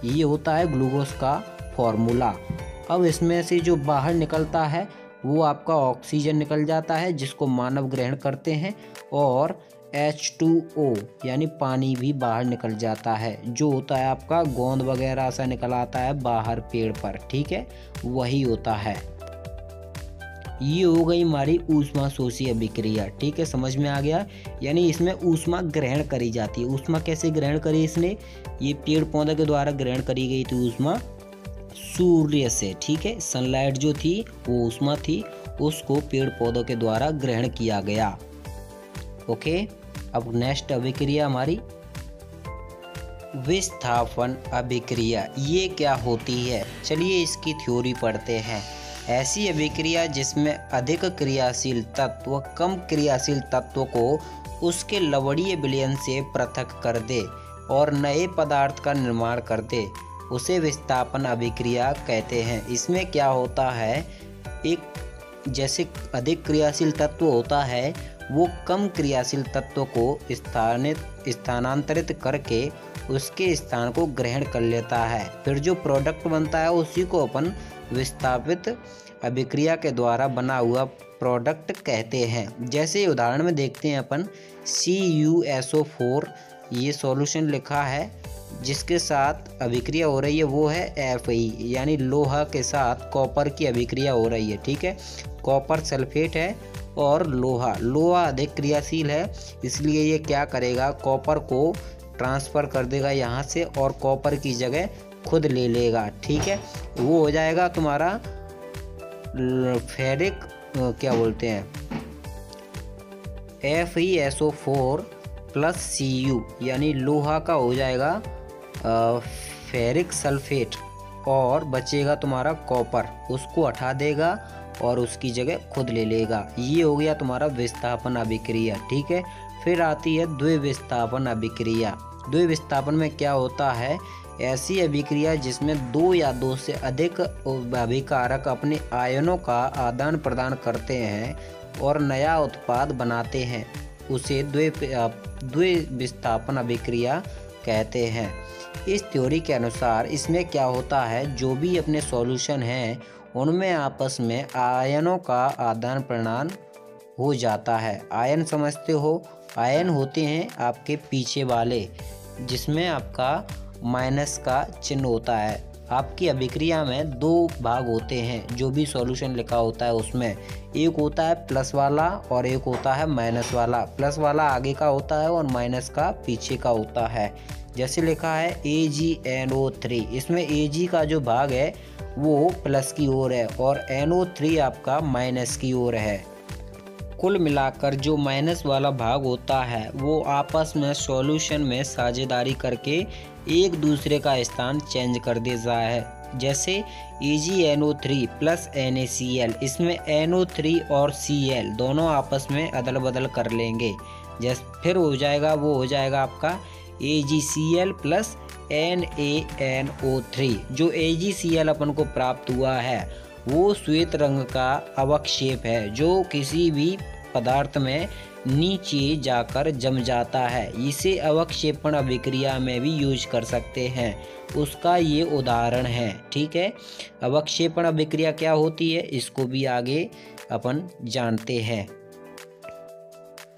ये होता है ग्लूकोज का फॉर्मूला। अब इसमें से जो बाहर निकलता है वो आपका ऑक्सीजन निकल जाता है, जिसको मानव ग्रहण करते हैं, और H2O यानी पानी भी बाहर निकल जाता है, जो होता है आपका गोंद वगैरह सा निकल आता है बाहर पेड़ पर, ठीक है। वही होता है। ये हो गई हमारी ऊष्माशोषी अभिक्रिया, ठीक है, समझ में आ गया। यानी इसमें ऊष्मा ग्रहण करी जाती है। ऊष्मा कैसे ग्रहण करी इसने? ये पेड़ पौधे के द्वारा ग्रहण करी गई थी ऊष्मा सूर्य से, ठीक है। सनलाइट जो थी वो ऊष्मा थी, उसको पेड़ पौधों के द्वारा ग्रहण किया गया। ओके, अब नेक्स्ट अभिक्रिया हमारी विस्थापन अभिक्रिया। ये क्या होती है? चलिए इसकी थ्योरी पढ़ते हैं। ऐसी अभिक्रिया जिसमें अधिक क्रियाशील तत्व कम क्रियाशील तत्व को उसके लवणीय विलयन से पृथक कर दे और नए पदार्थ का निर्माण कर दे, उसे विस्थापन अभिक्रिया कहते हैं। इसमें क्या होता है, एक जैसे अधिक क्रियाशील तत्व होता है वो कम क्रियाशील तत्व को स्थानांतरित करके उसके स्थान को ग्रहण कर लेता है, फिर जो प्रोडक्ट बनता है उसी को अपन विस्थापित अभिक्रिया के द्वारा बना हुआ प्रोडक्ट कहते हैं। जैसे उदाहरण में देखते हैं अपन CuSO4, ये सॉल्यूशन लिखा है जिसके साथ अभिक्रिया हो रही है वो है Fe, यानी लोहा के साथ कॉपर की अभिक्रिया हो रही है, ठीक है। कॉपर सल्फेट है और लोहा अधिक क्रियाशील है, इसलिए ये क्या करेगा, कॉपर को ट्रांसफ़र कर देगा यहाँ से और कॉपर की जगह खुद ले लेगा, ठीक है। वो हो जाएगा तुम्हारा फेरिक क्या बोलते हैं FeSO4 प्लस Cu, यानी लोहा का हो जाएगा फेरिक सल्फेट और बचेगा तुम्हारा कॉपर, उसको हटा देगा और उसकी जगह खुद ले लेगा। ये हो गया तुम्हारा विस्थापन अभिक्रिया, ठीक है। फिर आती है द्विविस्थापन अभिक्रिया। द्विविस्थापन में क्या होता है, ऐसी अभिक्रिया जिसमें दो या दो से अधिक अभिकारक अपने आयनों का आदान प्रदान करते हैं और नया उत्पाद बनाते हैं, उसे द्विविस्थापन अभिक्रिया कहते हैं। इस थ्योरी के अनुसार इसमें क्या होता है, जो भी अपने सॉल्यूशन हैं उनमें आपस में आयनों का आदान प्रदान हो जाता है। आयन समझते हो, आयन होते हैं आपके पीछे वाले, जिसमें आपका माइनस का चिन्ह होता है। आपकी अभिक्रिया में दो भाग होते हैं, जो भी सॉल्यूशन लिखा होता है उसमें एक होता है प्लस वाला और एक होता है माइनस वाला। प्लस वाला आगे का होता है और माइनस का पीछे का होता है। जैसे लिखा है AgNO3, इसमें Ag का जो भाग है वो प्लस की ओर है और NO3 आपका माइनस की ओर है। कुल मिलाकर जो माइनस वाला भाग होता है वो आपस में सॉल्यूशन में साझेदारी करके एक दूसरे का स्थान चेंज कर देता है। जैसे AgNO3 प्लस NaCl, इसमें NO3 और Cl दोनों आपस में अदल बदल कर लेंगे, जैसे फिर हो जाएगा वो हो जाएगा आपका AgCl प्लस NaNO3। जो AgCl अपन को प्राप्त हुआ है वो श्वेत रंग का अवक्षेप है, जो किसी भी पदार्थ में नीचे जाकर जम जाता है। इसे अवक्षेपण अभिक्रिया में भी यूज कर सकते हैं, उसका ये उदाहरण है। ठीक है, अवक्षेपण अभिक्रिया क्या होती है इसको भी आगे अपन जानते हैं।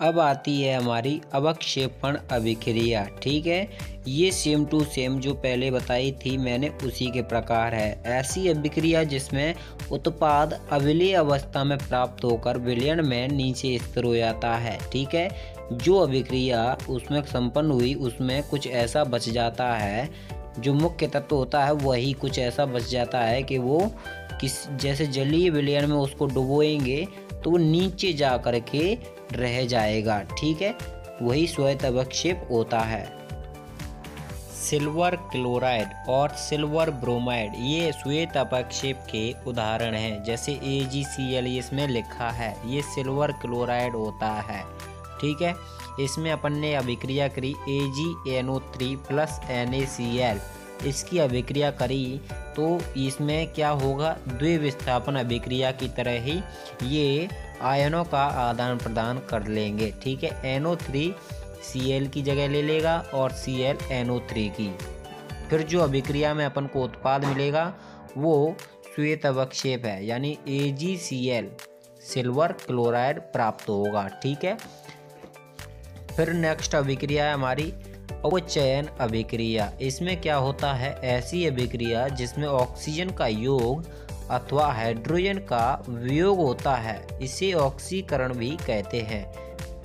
अब आती है हमारी अवक्षेपण अभिक्रिया। ठीक है, ये सेम टू सेम जो पहले बताई थी मैंने उसी के प्रकार है। ऐसी अभिक्रिया जिसमें उत्पाद अविलेय अवस्था में प्राप्त होकर विलयन में नीचे स्थिर हो जाता है। ठीक है, जो अभिक्रिया उसमें संपन्न हुई उसमें कुछ ऐसा बच जाता है, जो मुख्य तत्व होता है वही कुछ ऐसा बच जाता है कि वो जैसे जलीय विलयन में उसको डुबोएंगे तो वो नीचे जा कर के रह जाएगा। ठीक है, वही श्वेत अवक्षेप होता है। सिल्वर क्लोराइड और सिल्वर ब्रोमाइड ये श्वेत अपक्षेप के उदाहरण हैं। जैसे AgCl इसमें लिखा है, ये सिल्वर क्लोराइड होता है। ठीक है, इसमें अपन ने अभिक्रिया करी AgNO3 प्लस NaCl, इसकी अभिक्रिया करी तो इसमें क्या होगा, द्विविस्थापन अभिक्रिया की तरह ही ये आयनों का आदान प्रदान कर लेंगे। ठीक है, NO3 Cl की जगह ले लेगा और Cl NO3 की। फिर जो अभिक्रिया में अपन को उत्पाद मिलेगा वो श्वेत अवक्षेप है, यानी AgCl सिल्वर क्लोराइड प्राप्त होगा। ठीक है, फिर नेक्स्ट अभिक्रिया है हमारी अवचयन अभिक्रिया। इसमें क्या होता है, ऐसी अभिक्रिया जिसमें ऑक्सीजन का योग अथवा हाइड्रोजन का वियोग होता है, इसे ऑक्सीकरण भी कहते हैं।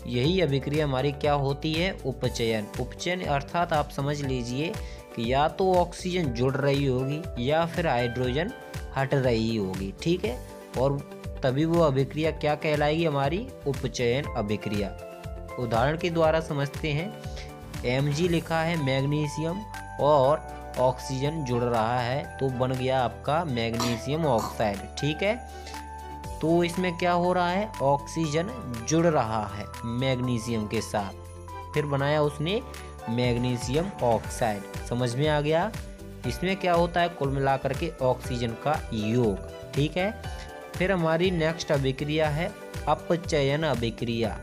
यही अभिक्रिया हमारी क्या होती है, उपचयन। उपचयन अर्थात आप समझ लीजिए कि या तो ऑक्सीजन जुड़ रही होगी या फिर हाइड्रोजन हट रही होगी। ठीक है, और तभी वो अभिक्रिया क्या कहलाएगी, हमारी उपचयन अभिक्रिया। उदाहरण के द्वारा समझते हैं, Mg लिखा है मैग्नीशियम और ऑक्सीजन जुड़ रहा है तो बन गया आपका मैग्नीशियम ऑक्साइड। ठीक है, तो इसमें क्या हो रहा है, ऑक्सीजन जुड़ रहा है मैग्नीशियम के साथ, फिर बनाया उसने मैग्नीशियम ऑक्साइड। समझ में आ गया। इसमें क्या होता है, कुल मिलाकर के ऑक्सीजन का योग। ठीक है, फिर हमारी नेक्स्ट अभिक्रिया है अपचयन अभिक्रिया।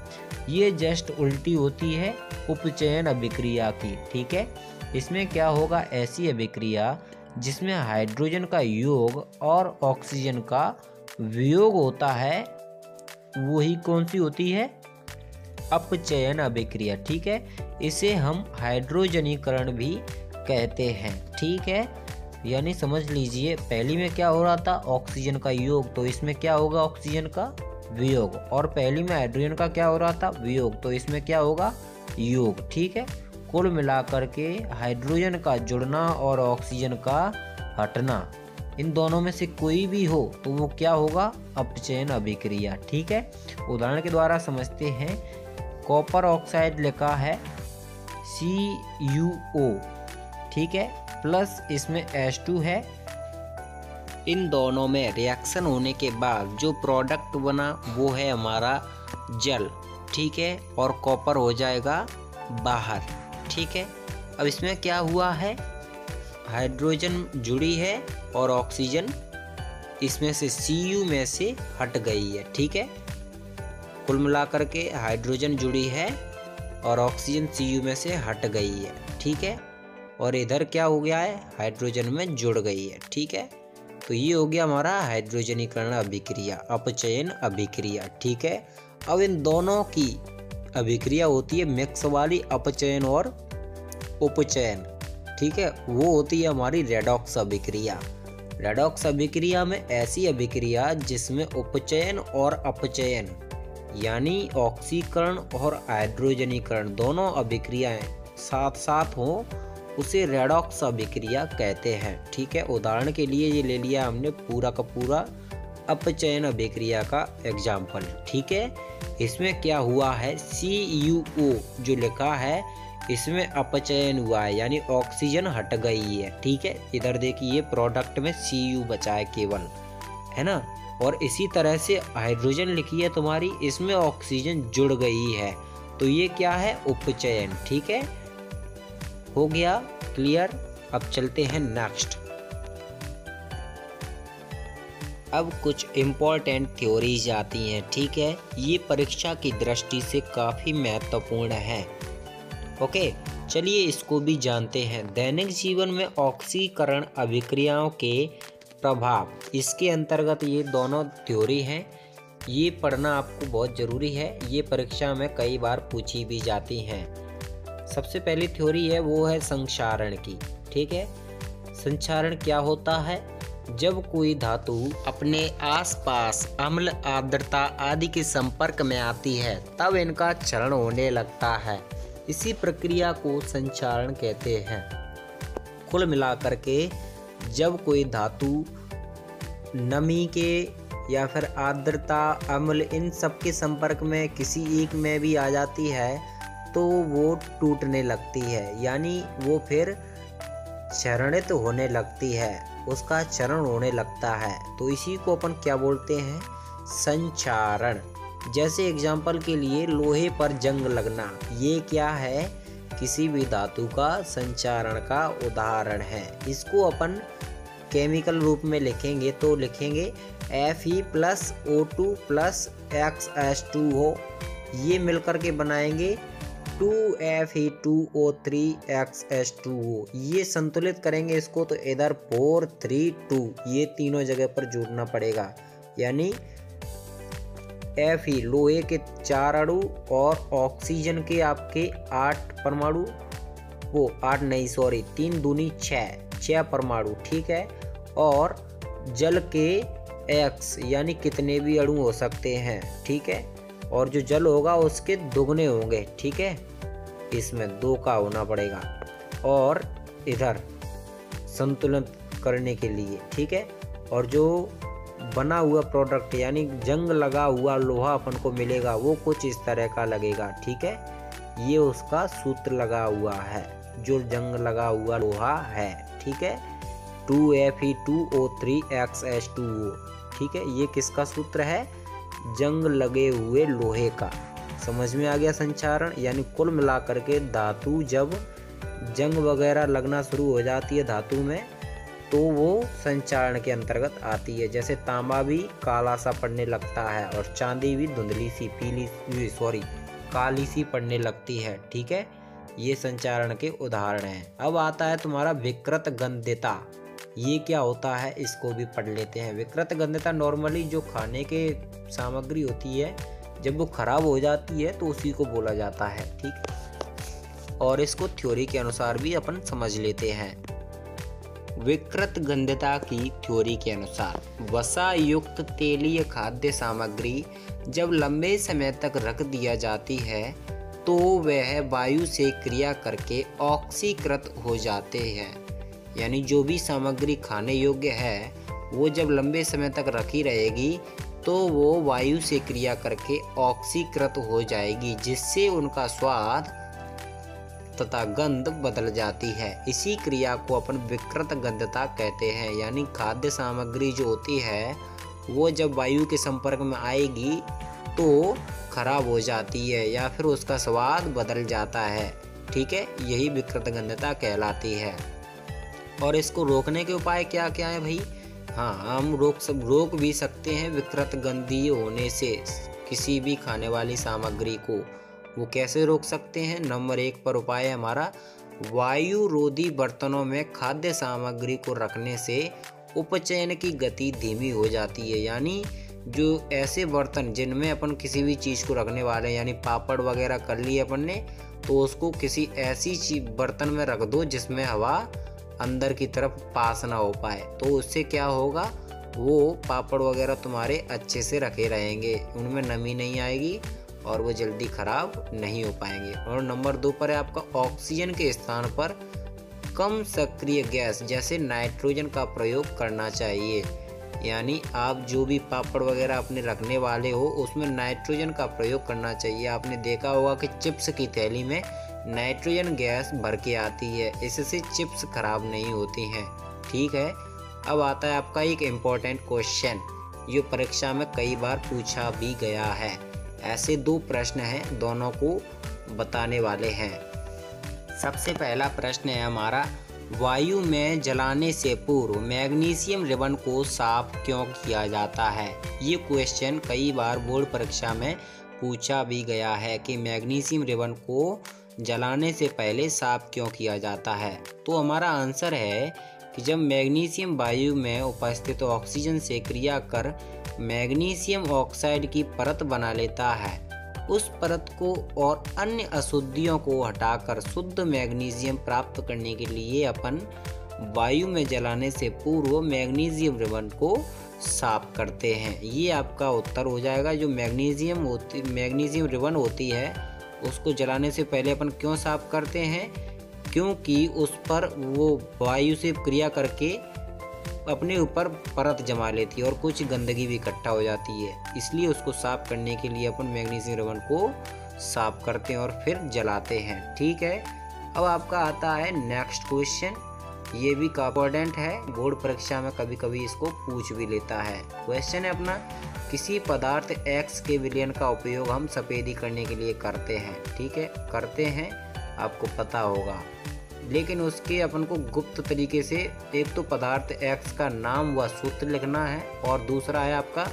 ये जस्ट उल्टी होती है उपचयन अभिक्रिया की। ठीक है, इसमें क्या होगा, ऐसी अभिक्रिया जिसमें हाइड्रोजन का योग और ऑक्सीजन का वियोग होता है, वही कौन सी होती है, अपचयन अभिक्रिया। ठीक है, इसे हम हाइड्रोजनीकरण भी कहते हैं। ठीक है, यानी समझ लीजिए पहली में क्या हो रहा था, ऑक्सीजन का योग, तो इसमें क्या होगा, ऑक्सीजन का वियोग, और पहली में हाइड्रोजन का क्या हो रहा था, वियोग, तो इसमें क्या होगा, योग। ठीक है, कुल मिलाकर के हाइड्रोजन का जुड़ना और ऑक्सीजन का हटना, इन दोनों में से कोई भी हो तो वो क्या होगा, अपचयन अभिक्रिया। ठीक है, उदाहरण के द्वारा समझते हैं। कॉपर ऑक्साइड लिखा है CuO। ठीक है, प्लस इसमें H2 है। इन दोनों में रिएक्शन होने के बाद जो प्रोडक्ट बना वो है हमारा जल। ठीक है, और कॉपर हो जाएगा बाहर। ठीक है, अब इसमें क्या हुआ है, हाइड्रोजन जुड़ी है और ऑक्सीजन इसमें से Cu में से हट गई है। ठीक है, कुल मिलाकर के हाइड्रोजन जुड़ी है और ऑक्सीजन Cu में से हट गई है। ठीक है, और इधर क्या हो गया है, हाइड्रोजन में जुड़ गई है। ठीक है, तो ये हो गया हमारा हाइड्रोजनीकरण अभिक्रिया, अपचयन अभिक्रिया। ठीक है, अब इन दोनों की अभिक्रिया होती है मिक्स वाली, अपचयन और उपचयन। ठीक है, वो होती है हमारी रेडॉक्स अभिक्रिया। रेडॉक्स अभिक्रिया में ऐसी अभिक्रिया जिसमें उपचयन और अपचयन यानी ऑक्सीकरण और हाइड्रोजनीकरण दोनों अभिक्रियाएं साथ साथ हों, उसे रेडॉक्स अभिक्रिया कहते हैं। ठीक है, उदाहरण के लिए ये ले लिया हमने पूरा का पूरा अपचयन अभिक्रिया का एग्जाम्पल। ठीक है, इसमें क्या हुआ है, CuO जो लिखा है इसमें अपचयन हुआ है, यानी ऑक्सीजन हट गई है। ठीक है, इधर देखिए प्रोडक्ट में Cu बचा है केवल, है ना। और इसी तरह से हाइड्रोजन लिखी है तुम्हारी, इसमें ऑक्सीजन जुड़ गई है, तो ये क्या है, उपचयन। ठीक है, हो गया क्लियर। अब चलते हैं नेक्स्ट। अब कुछ इम्पोर्टेंट थ्योरीज आती हैं, ठीक है। ये परीक्षा की दृष्टि से काफ़ी महत्वपूर्ण है। ओके, चलिए इसको भी जानते हैं। दैनिक जीवन में ऑक्सीकरण अभिक्रियाओं के प्रभाव, इसके अंतर्गत ये दोनों थ्योरी हैं। ये पढ़ना आपको बहुत ज़रूरी है, ये परीक्षा में कई बार पूछी भी जाती हैं। सबसे पहली थ्योरी है वो है संक्षारण की, ठीक है। संक्षारण क्या होता है? जब कोई धातु अपने आसपास अम्ल, आर्द्रता आदि के संपर्क में आती है तब इनका क्षरण होने लगता है। इसी प्रक्रिया को संक्षारण कहते हैं। कुल मिलाकर के जब कोई धातु नमी के या फिर आर्द्रता, अम्ल, इन सब के संपर्क में किसी एक में भी आ जाती है तो वो टूटने लगती है, यानी वो फिर क्षरणित होने लगती है, उसका क्षरण होने लगता है। तो इसी को अपन क्या बोलते हैं? संक्षारण। जैसे एग्जाम्पल के लिए लोहे पर जंग लगना, ये क्या है? किसी भी धातु का संक्षारण का उदाहरण है। इसको अपन केमिकल रूप में लिखेंगे तो लिखेंगे Fe+O2 + XH2O, ये मिलकर के बनाएंगे 2Fe2O3 XH2O। ये संतुलित करेंगे इसको तो इधर 4 3 2, ये तीनों जगह पर जोड़ना पड़ेगा। यानी Fe लोहे के 4 अणु और ऑक्सीजन के आपके 8 परमाणु, वो 8 नहीं सॉरी 3 दूनी 6 परमाणु, ठीक है। और जल के X यानी कितने भी अणु हो सकते हैं, ठीक है। और जो जल होगा उसके दुगने होंगे, ठीक है। इसमें 2 का होना पड़ेगा। और इधर संतुलन करने के लिए, ठीक है। और जो बना हुआ प्रोडक्ट यानी जंग लगा हुआ लोहा अपन को मिलेगा वो कुछ इस तरह का लगेगा, ठीक है। ये उसका सूत्र लगा हुआ है, जो जंग लगा हुआ लोहा है, ठीक है। 2Fe2O3 XH2O, ठीक है। ये किसका सूत्र है? जंग लगे हुए लोहे का। समझ में आ गया संक्षारण? यानी कुल मिलाकर के धातु जब जंग वगैरह लगना शुरू हो जाती है धातु में तो वो संक्षारण के अंतर्गत आती है। जैसे तांबा भी काला सा पड़ने लगता है और चांदी भी धुंधली सी काली सी पड़ने लगती है, ठीक है। ये संक्षारण के उदाहरण हैं। अब आता है तुम्हारा विकृत गंध्यता। ये क्या होता है इसको भी पढ़ लेते हैं। विकृत गंध्यता नॉर्मली जो खाने के सामग्री होती है जब वो खराब हो जाती है तो उसी को बोला जाता है, ठीक। और इसको थ्योरी के अनुसार भी अपन समझ लेते हैं। विकृत गंध्यता की थ्योरी के अनुसार वसा युक्त तेलीय खाद्य सामग्री जब लंबे समय तक रख दिया जाती है तो वह वायु से क्रिया करके ऑक्सीकृत हो जाते हैं। यानी जो भी सामग्री खाने योग्य है वो जब लंबे समय तक रखी रहेगी तो वो वायु से क्रिया करके ऑक्सीकृत हो जाएगी, जिससे उनका स्वाद तथा गंध बदल जाती है। इसी क्रिया को अपन विकृत गंध्यता कहते हैं। यानी खाद्य सामग्री जो होती है वो जब वायु के संपर्क में आएगी तो खराब हो जाती है या फिर उसका स्वाद बदल जाता है, ठीक है। यही विकृत गंध्यता कहलाती है। और इसको रोकने के उपाय क्या क्या है भाई? हाँ, हम रोक भी सकते हैं विकृत गंधीय होने से किसी भी खाने वाली सामग्री को। वो कैसे रोक सकते हैं? नंबर 1 पर उपाय है हमारा, वायु रोधी बर्तनों में खाद्य सामग्री को रखने से उपचयन की गति धीमी हो जाती है। यानी जो ऐसे बर्तन जिनमें अपन किसी भी चीज़ को रखने वाले, यानी पापड़ वगैरह कर लिए अपन ने, तो उसको किसी ऐसी बर्तन में रख दो जिसमें हवा अंदर की तरफ पास ना हो पाए, तो उससे क्या होगा, वो पापड़ वगैरह तुम्हारे अच्छे से रखे रहेंगे, उनमें नमी नहीं आएगी और वो जल्दी खराब नहीं हो पाएंगे। और नंबर 2 पर है आपका ऑक्सीजन के स्थान पर कम सक्रिय गैस जैसे नाइट्रोजन का प्रयोग करना चाहिए। यानी आप जो भी पापड़ वगैरह अपने रखने वाले हो उसमें नाइट्रोजन का प्रयोग करना चाहिए। आपने देखा होगा कि चिप्स की थैली में नाइट्रोजन गैस भर के आती है, इससे चिप्स खराब नहीं होती हैं, ठीक है। अब आता है आपका एक इम्पोर्टेंट क्वेश्चन, जो परीक्षा में कई बार पूछा भी गया है। ऐसे 2 प्रश्न हैं, दोनों को बताने वाले हैं। सबसे पहला प्रश्न है हमारा, वायु में जलाने से पूर्व मैग्नीशियम रिबन को साफ क्यों किया जाता है। ये क्वेश्चन कई बार बोर्ड परीक्षा में पूछा भी गया है कि मैग्नीशियम रिबन को जलाने से पहले साफ क्यों किया जाता है। तो हमारा आंसर है कि जब मैग्नीशियम वायु में उपस्थित ऑक्सीजन से क्रिया कर मैग्नीशियम ऑक्साइड की परत बना लेता है, उस परत को और अन्य अशुद्धियों को हटाकर शुद्ध मैग्नीशियम प्राप्त करने के लिए अपन वायु में जलाने से पूर्व मैग्नीशियम रिबन को साफ करते हैं। ये आपका उत्तर हो जाएगा। जो मैग्नीशियम रिबन होती है उसको जलाने से पहले अपन क्यों साफ करते हैं, क्योंकि उस पर वो वायु से क्रिया करके अपने ऊपर परत जमा लेती है और कुछ गंदगी भी इकट्ठा हो जाती है, इसलिए उसको साफ करने के लिए अपन मैग्नीशियम रिबन को साफ करते हैं और फिर जलाते हैं। ठीक है, अब आपका आता है नेक्स्ट क्वेश्चन। ये भी इम्पोर्टेंट है, बोर्ड परीक्षा में कभी कभी इसको पूछ भी लेता है। क्वेश्चन है अपना, किसी पदार्थ X के विलयन का उपयोग हम सफेदी करने के लिए करते हैं। ठीक है, करते हैं, आपको पता होगा, लेकिन उसके अपन को गुप्त तरीके से एक तो पदार्थ X का नाम व सूत्र लिखना है और दूसरा है आपका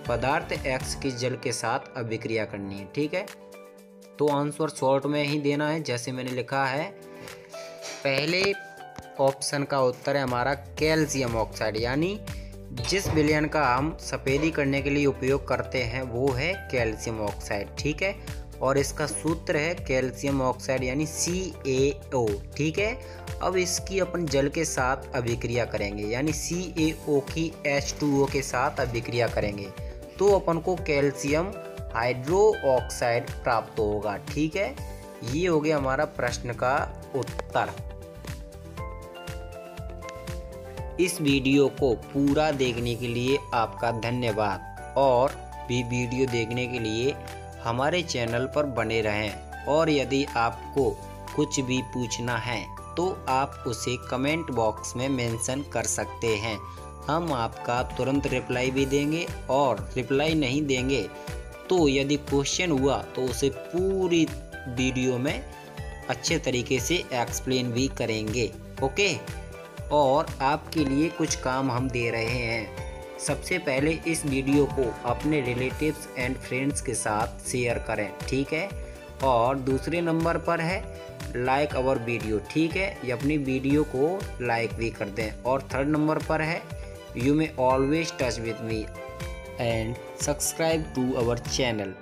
पदार्थ X की जल के साथ अभिक्रिया करनी है। ठीक है, तो आंसर शॉर्ट में ही देना है जैसे मैंने लिखा है। पहले ऑप्शन का उत्तर है हमारा कैल्शियम ऑक्साइड, यानी जिस विलयन का हम सफेदी करने के लिए उपयोग करते हैं वो है कैल्शियम ऑक्साइड। ठीक है, और इसका सूत्र है कैल्शियम ऑक्साइड यानी CaO। ठीक है, अब इसकी अपन जल के साथ अभिक्रिया करेंगे, यानी CaO की H2O के साथ अभिक्रिया करेंगे तो अपन को कैल्शियम हाइड्रो ऑक्साइड प्राप्त होगा। ठीक है, ये हो गया हमारा प्रश्न का उत्तर। इस वीडियो को पूरा देखने के लिए आपका धन्यवाद, और भी वीडियो देखने के लिए हमारे चैनल पर बने रहें। और यदि आपको कुछ भी पूछना है तो आप उसे कमेंट बॉक्स में मेंशन कर सकते हैं, हम आपका तुरंत रिप्लाई भी देंगे, और रिप्लाई नहीं देंगे तो यदि क्वेश्चन हुआ तो उसे पूरी वीडियो में अच्छे तरीके से एक्सप्लेन भी करेंगे। ओके, और आपके लिए कुछ काम हम दे रहे हैं। सबसे पहले इस वीडियो को अपने रिलेटिव्स एंड फ्रेंड्स के साथ शेयर करें। ठीक है, और दूसरे नंबर पर है लाइक आवर वीडियो। ठीक है, ये अपनी वीडियो को लाइक भी कर दें। और थर्ड नंबर पर है you may always touch with me and subscribe to our channel.